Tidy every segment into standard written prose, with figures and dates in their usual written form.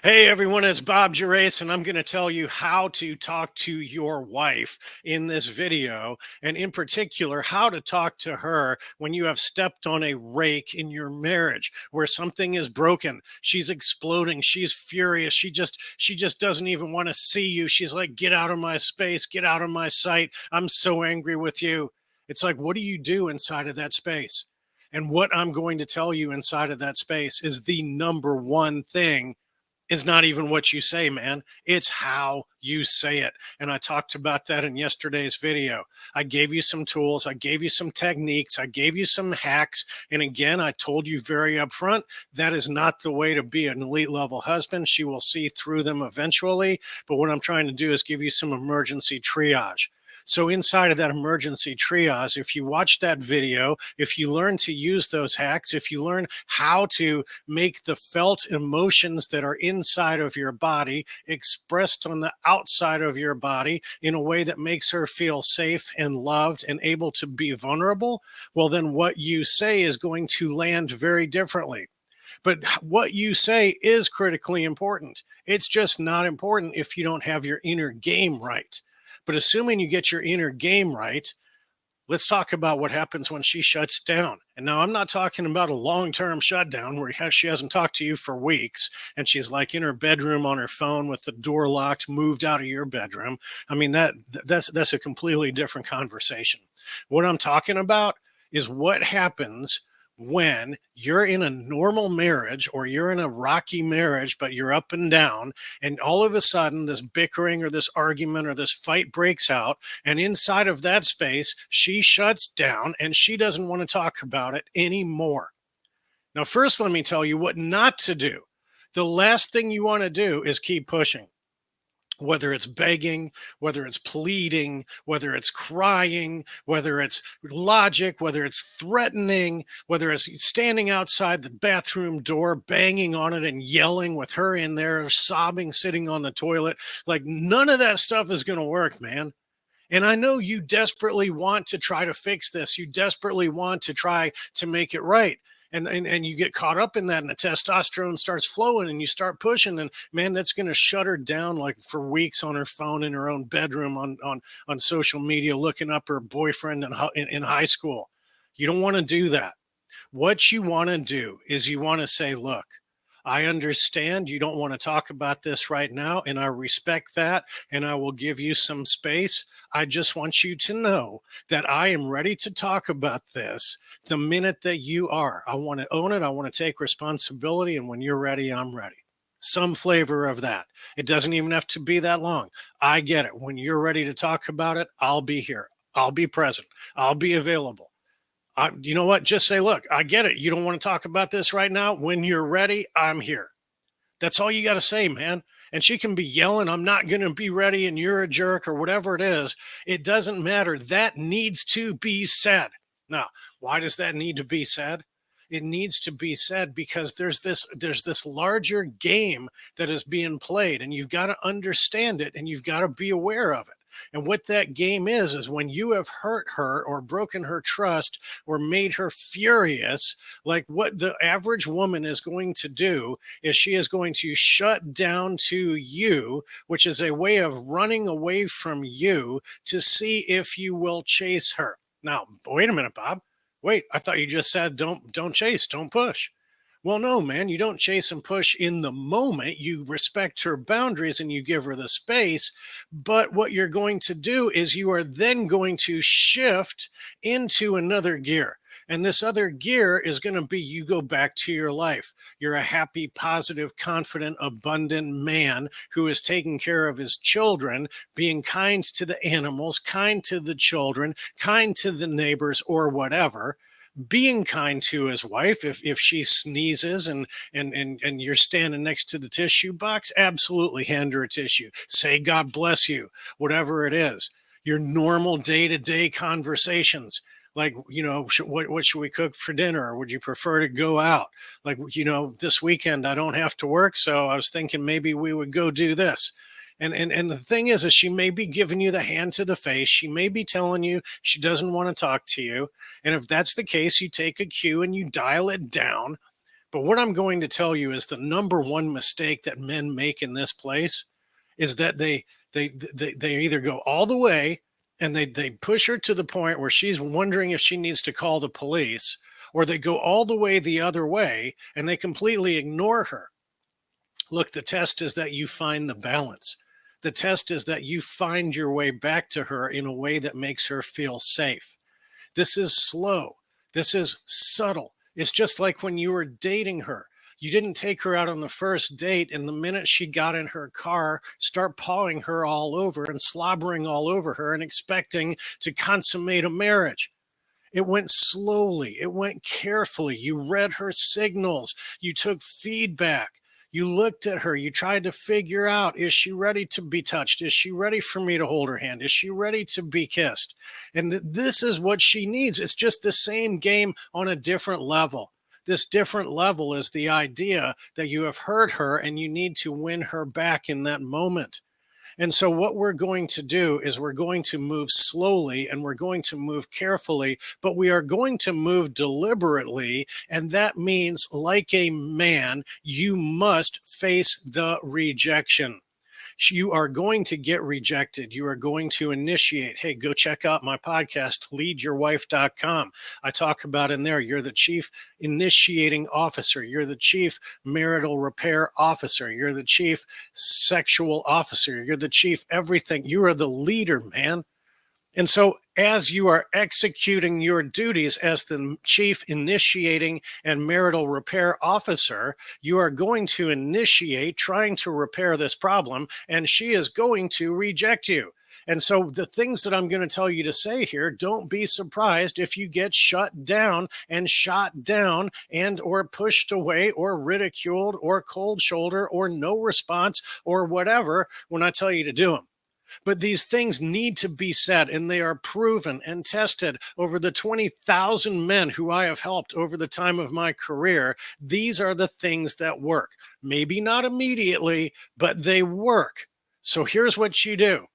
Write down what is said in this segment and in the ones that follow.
Hey everyone, it's Bob Gerace, and I'm going to tell you how to talk to your wife in this video, and in particular, how to talk to her when you have stepped on a rake in your marriage, where something is broken. She's exploding. She's furious. She just doesn't even want to see you. She's like, "Get out of my space. Get out of my sight. I'm so angry with you." It's like, what do you do inside of that space? And what I'm going to tell you inside of that space is the number one thing is not even what you say, man. It's how you say it. And I talked about that in yesterday's video. I gave you some tools, I gave you some techniques, I gave you some hacks. And again, I told you very upfront that is not the way to be an elite level husband. She will see through them eventually. But what I'm trying to do is give you some emergency triage. So inside of that emergency triage, if you watch that video, if you learn to use those hacks, if you learn how to make the felt emotions that are inside of your body expressed on the outside of your body in a way that makes her feel safe and loved and able to be vulnerable, well, then what you say is going to land very differently. But what you say is critically important. It's just not important if you don't have your inner game right. But assuming you get your inner game right, let's talk about what happens when she shuts down. And now I'm not talking about a long-term shutdown where she hasn't talked to you for weeks and she's like in her bedroom on her phone with the door locked, moved out of your bedroom. I mean, that's a completely different conversation. What I'm talking about is what happens when you're in a normal marriage or you're in a rocky marriage, but you're up and down, and all of a sudden this bickering or this argument or this fight breaks out. And inside of that space, she shuts down and she doesn't want to talk about it anymore. Now, first, let me tell you what not to do. The last thing you want to do is keep pushing, whether it's begging, whether it's pleading, whether it's crying, whether it's logic, whether it's threatening, whether it's standing outside the bathroom door, banging on it and yelling with her in there, sobbing, sitting on the toilet. Like, none of that stuff is going to work, man. And I know you desperately want to try to fix this. You desperately want to try to make it right. And you get caught up in that, and the testosterone starts flowing and you start pushing, and man, that's going to shut her down like for weeks on her phone in her own bedroom on social media, looking up her boyfriend in high school. You don't want to do that. What you want to do is you want to say, look, I understand you don't want to talk about this right now, and I respect that, and I will give you some space. I just want you to know that I am ready to talk about this the minute that you are. I want to own it. I want to take responsibility. And when you're ready, I'm ready. Some flavor of that. It doesn't even have to be that long. I get it. When you're ready to talk about it, I'll be here. I'll be present. I'll be available. You know what? Just say, look, I get it. You don't want to talk about this right now. When you're ready, I'm here. That's all you got to say, man. And she can be yelling, I'm not going to be ready and you're a jerk or whatever it is. It doesn't matter. That needs to be said. Now, why does that need to be said? It needs to be said because there's this larger game that is being played, and you've got to understand it and you've got to be aware of it. And what that game is when you have hurt her or broken her trust or made her furious, like what the average woman is going to do is she is going to shut down to you, which is a way of running away from you to see if you will chase her. Now, wait a minute, Bob. Wait, I thought you just said don't chase, don't push. Well, no, man, you don't chase and push in the moment. You respect her boundaries and you give her the space. But what you're going to do is you are then going to shift into another gear. And this other gear is going to be you go back to your life. You're a happy, positive, confident, abundant man who is taking care of his children, being kind to the animals, kind to the children, kind to the neighbors, or whatever, being kind to his wife. If she sneezes and you're standing next to the tissue box, absolutely hand her a tissue. Say God bless you, whatever it is. Your normal day-to-day conversations, like, what should we cook for dinner, or would you prefer to go out? Like, this weekend I don't have to work, so I was thinking maybe we would go do this. And the thing is she may be giving you the hand to the face. She may be telling you she doesn't want to talk to you. And if that's the case, you take a cue and you dial it down. But what I'm going to tell you is the number one mistake that men make in this place is that they either go all the way and they push her to the point where she's wondering if she needs to call the police, or they go all the way the other way and they completely ignore her. Look, the test is that you find the balance. The test is that you find your way back to her in a way that makes her feel safe. This is slow. This is subtle. It's just like when you were dating her. You didn't take her out on the first date, and the minute she got in her car, start pawing her all over and slobbering all over her and expecting to consummate a marriage. It went slowly. It went carefully. You read her signals. You took feedback. You looked at her. You tried to figure out, is she ready to be touched? Is she ready for me to hold her hand? Is she ready to be kissed? And this is what she needs. It's just the same game on a different level. This different level is the idea that you have heard her and you need to win her back in that moment. And so what we're going to do is we're going to move slowly and we're going to move carefully, but we are going to move deliberately. And that means, like a man, you must face the rejection. You are going to get rejected. You are going to initiate. Hey, go check out my podcast, leadyourwife.com. I talk about in there, you're the chief initiating officer. You're the chief marital repair officer. You're the chief sexual officer. You're the chief everything. You are the leader, man. And so as you are executing your duties as the chief initiating and marital repair officer, you are going to initiate trying to repair this problem, and she is going to reject you. And so the things that I'm going to tell you to say here, don't be surprised if you get shut down and shot down and or pushed away or ridiculed or cold shoulder or no response or whatever when I tell you to do them. But these things need to be said, and they are proven and tested over the 20,000 men who I have helped over the time of my career. These are the things that work. Maybe not immediately, but they work. So here's what you do.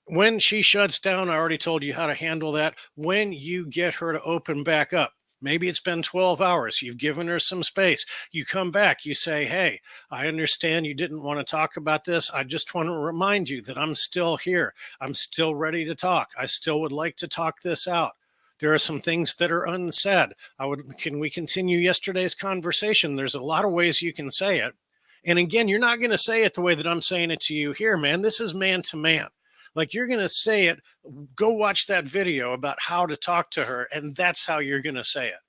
When she shuts down, I already told you how to handle that. When you get her to open back up, maybe it's been 12 hours. You've given her some space. You come back. You say, hey, I understand you didn't want to talk about this. I just want to remind you that I'm still here. I'm still ready to talk. I still would like to talk this out. There are some things that are unsaid. Can we continue yesterday's conversation? There's a lot of ways you can say it. And again, you're not going to say it the way that I'm saying it to you here, man. This is man to man. Like, you're going to say it, go watch that video about how to talk to her, and that's how you're going to say it.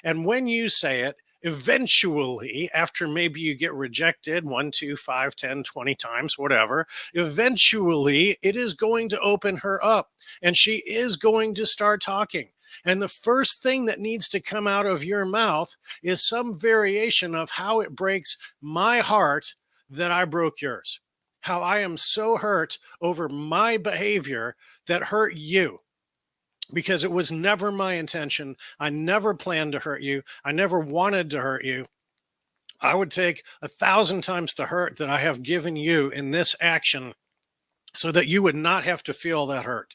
And when you say it, eventually, after maybe you get rejected 1, 2, 5, 10, 20 times, whatever, eventually it is going to open her up, and she is going to start talking. And the first thing that needs to come out of your mouth is some variation of how it breaks my heart that I broke yours. How I am so hurt over my behavior that hurt you, because it was never my intention. I never planned to hurt you. I never wanted to hurt you. I would take 1,000 times the hurt that I have given you in this action so that you would not have to feel that hurt.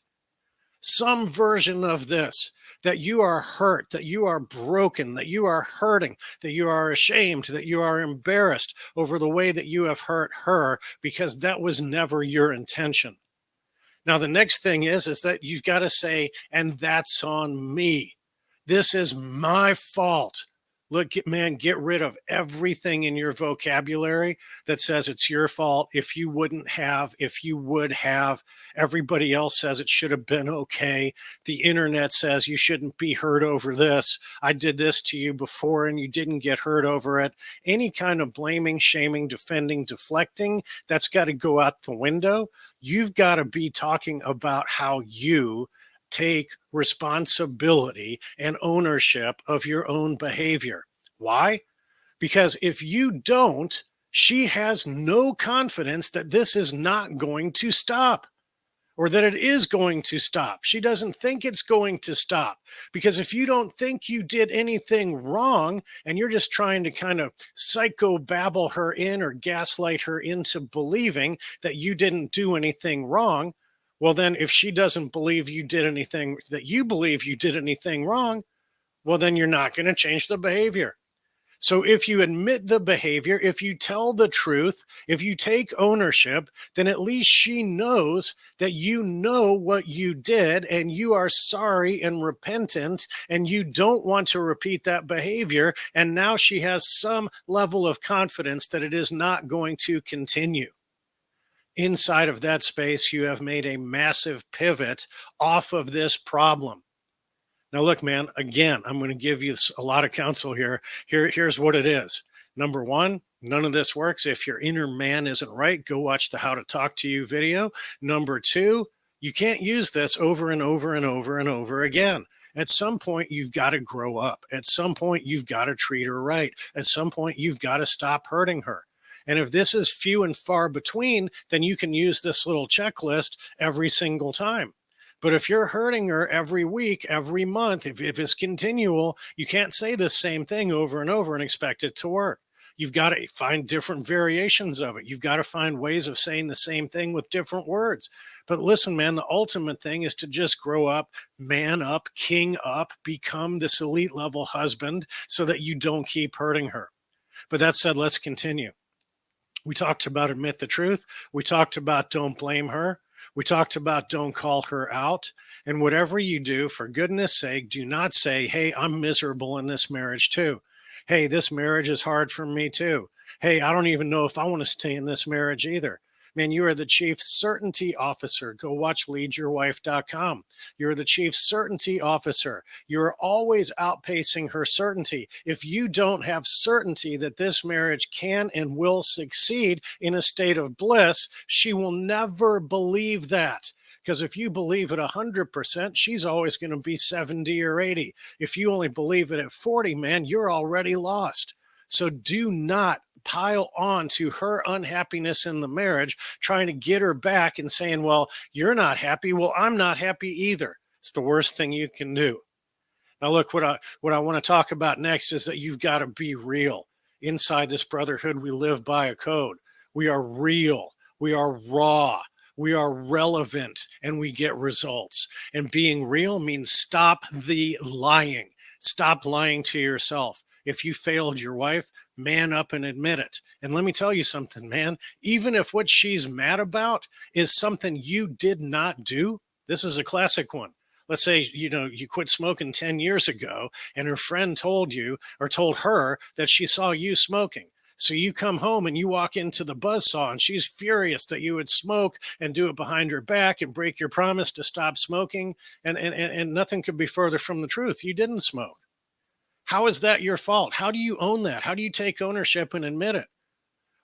Some version of this, that you are hurt, that you are broken, that you are hurting, that you are ashamed, that you are embarrassed over the way that you have hurt her, because that was never your intention. Now, the next thing is that you've got to say, and that's on me. This is my fault. Look, man, get rid of everything in your vocabulary that says it's your fault. If you wouldn't have, if you would have, everybody else says it should have been okay. The internet says you shouldn't be hurt over this. I did this to you before and you didn't get hurt over it. Any kind of blaming, shaming, defending, deflecting, that's got to go out the window. You've got to be talking about how you take responsibility and ownership of your own behavior. Why? Because if you don't, she has no confidence that this is not going to stop, or that it is going to stop. She doesn't think it's going to stop, because if you don't think you did anything wrong and you're just trying to kind of psychobabble her in or gaslight her into believing that you didn't do anything wrong, well, then if she doesn't believe you did anything, that you believe you did anything wrong, well, then you're not going to change the behavior. So if you admit the behavior, if you tell the truth, if you take ownership, then at least she knows that you know what you did and you are sorry and repentant and you don't want to repeat that behavior. And now she has some level of confidence that it is not going to continue. Inside of that space, you have made a massive pivot off of this problem. Now, look, man, again, I'm going to give you a lot of counsel here. Here's what it is. Number one, none of this works. If your inner man isn't right, go watch the How to Talk to You video. Number two, you can't use this over and over and over and over again. At some point, you've got to grow up. At some point, you've got to treat her right. At some point, you've got to stop hurting her. And if this is few and far between, then you can use this little checklist every single time. But if you're hurting her every week, every month, if it's continual, you can't say the same thing over and over and expect it to work. You've got to find different variations of it. You've got to find ways of saying the same thing with different words. But listen, man, the ultimate thing is to just grow up, man up, king up, become this elite level husband so that you don't keep hurting her. But that said, let's continue. We talked about admit the truth. We talked about don't blame her. We talked about don't call her out. And whatever you do, for goodness sake, do not say, hey, I'm miserable in this marriage too. Hey, this marriage is hard for me too. Hey, I don't even know if I want to stay in this marriage either. Man, you are the chief certainty officer. Go watch leadyourwife.com. You're the chief certainty officer. You're always outpacing her certainty. If you don't have certainty that this marriage can and will succeed in a state of bliss, she will never believe that. Because if you believe it 100%, she's always going to be 70 or 80. If you only believe it at 40, man, you're already lost. So do not pile on to her unhappiness in the marriage, trying to get her back and saying, well, you're not happy. Well, I'm not happy either. It's the worst thing you can do. Now, look, what I want to talk about next is that you've got to be real. Inside this brotherhood, we live by a code. We are real. We are raw. We are relevant, and we get results. And being real means stop the lying. Stop lying to yourself. If you failed your wife, man up and admit it. And let me tell you something, man, even if what she's mad about is something you did not do, this is a classic one. Let's say, you quit smoking 10 years ago and her friend told you or told her that she saw you smoking. So you come home and you walk into the buzzsaw and she's furious that you would smoke and do it behind her back and break your promise to stop smoking. And nothing could be further from the truth. You didn't smoke. How is that your fault? How do you own that? How do you take ownership and admit it?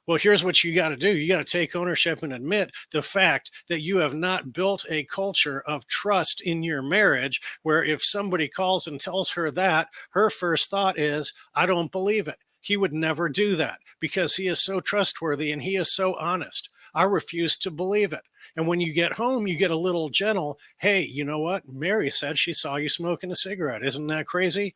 Well, here's what you got to do. You got to take ownership and admit the fact that you have not built a culture of trust in your marriage where if somebody calls and tells her that, her first thought is, I don't believe it. He would never do that because he is so trustworthy and he is so honest. I refuse to believe it. And when you get home, you get a little gentle. Hey, you know what? Mary said she saw you smoking a cigarette. Isn't that crazy?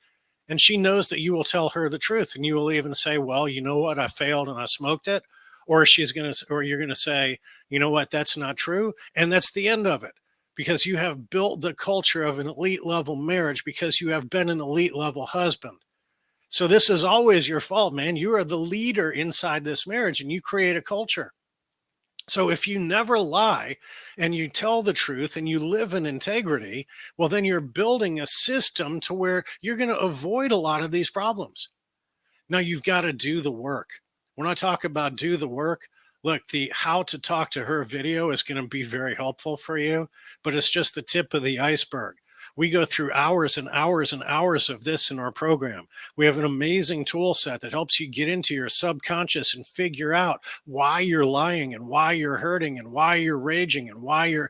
And she knows that you will tell her the truth, and you will even say, well, you know what? I failed and I smoked it. Or you're going to say, you know what? That's not true. And that's the end of it, because you have built the culture of an elite level marriage because you have been an elite level husband. So this is always your fault, man. You are the leader inside this marriage and you create a culture. So if you never lie and you tell the truth and you live in integrity, well, then you're building a system to where you're going to avoid a lot of these problems. Now you've got to do the work. When I talk about do the work, look, the How to Talk to Her video is going to be very helpful for you, but it's just the tip of the iceberg. We go through hours and hours and hours of this in our program. We have an amazing tool set that helps you get into your subconscious and figure out why you're lying and why you're hurting and why you're raging and why you're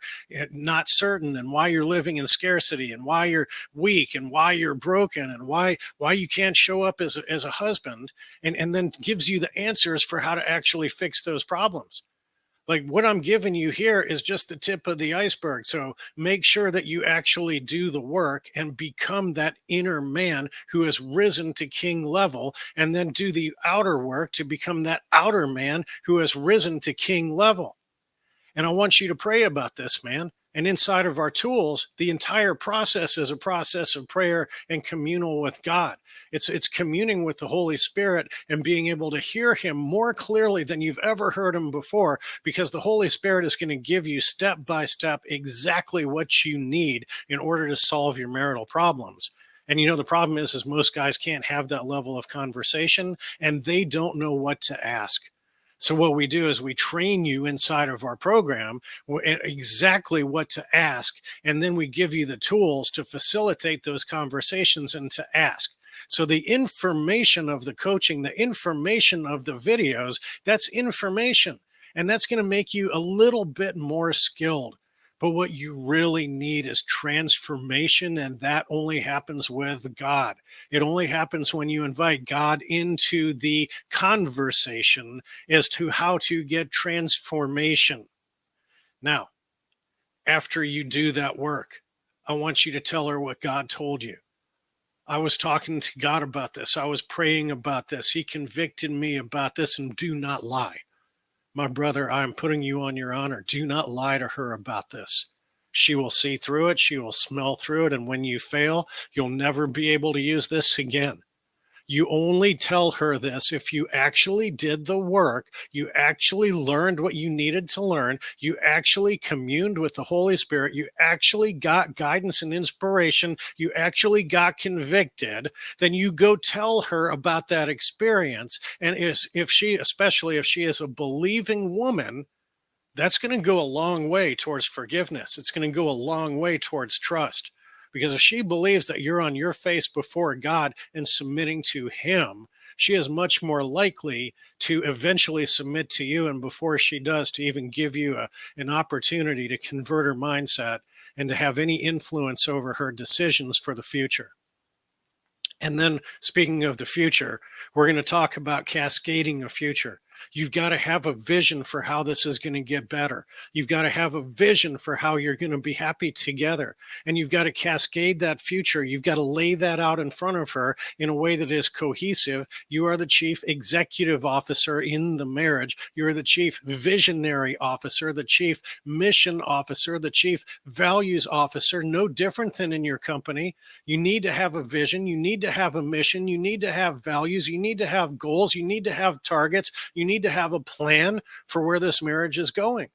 not certain and why you're living in scarcity and why you're weak and why you're broken and why you can't show up as a husband, and then gives you the answers for how to actually fix those problems. Like what I'm giving you here is just the tip of the iceberg. So make sure that you actually do the work and become that inner man who has risen to king level, and then do the outer work to become that outer man who has risen to king level. And I want you to pray about this, man. And inside of our tools, the entire process is a process of prayer and communal with God. It's communing with the Holy Spirit and being able to hear him more clearly than you've ever heard him before, because the Holy Spirit is going to give you step by step exactly what you need in order to solve your marital problems. And the problem is most guys can't have that level of conversation, and they don't know what to ask. So what we do is we train you inside of our program exactly what to ask, and then we give you the tools to facilitate those conversations and to ask. So the information of the coaching, the information of the videos, that's information, and that's going to make you a little bit more skilled. But what you really need is transformation, and that only happens with God. It only happens when you invite God into the conversation as to how to get transformation. Now, after you do that work, I want you to tell her what God told you. I was talking to God about this. I was praying about this. He convicted me about this, and do not lie. My brother, I'm putting you on your honor. Do not lie to her about this. She will see through it. She will smell through it. And when you fail, you'll never be able to use this again. You only tell her this if you actually did the work, you actually learned what you needed to learn, you actually communed with the Holy Spirit, you actually got guidance and inspiration, you actually got convicted. Then you go tell her about that experience. And especially if she is a believing woman, that's going to go a long way towards forgiveness. It's going to go a long way towards trust. Because if she believes that you're on your face before God and submitting to him, she is much more likely to eventually submit to you, and before she does, to even give you an opportunity to convert her mindset and to have any influence over her decisions for the future. And then, speaking of the future, we're going to talk about cascading a future. You've got to have a vision for how this is going to get better. You've got to have a vision for how you're going to be happy together. And you've got to cascade that future. You've got to lay that out in front of her in a way that is cohesive. You are the chief executive officer in the marriage. You're the chief visionary officer, the chief mission officer, the chief values officer, no different than in your company. You need to have a vision. You need to have a mission. You need to have values. You need to have goals. You need to have targets. You need to have a plan for where this marriage is going.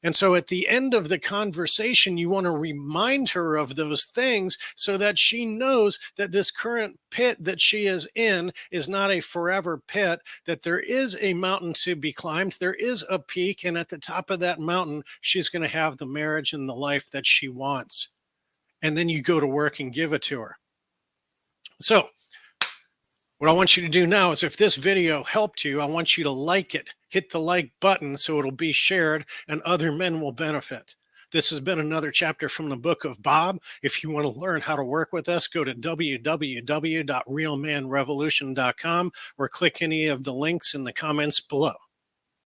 And so at the end of the conversation, you want to remind her of those things so that she knows that this current pit that she is in is not a forever pit, that there is a mountain to be climbed, there is a peak, and at the top of that mountain, she's going to have the marriage and the life that she wants. And then you go to work and give it to her. So what I want you to do now is, if this video helped you, I want you to like it. Hit the like button so it'll be shared and other men will benefit. This has been another chapter from the book of Bob. If you want to learn how to work with us, go to www.realmanrevolution.com or click any of the links in the comments below.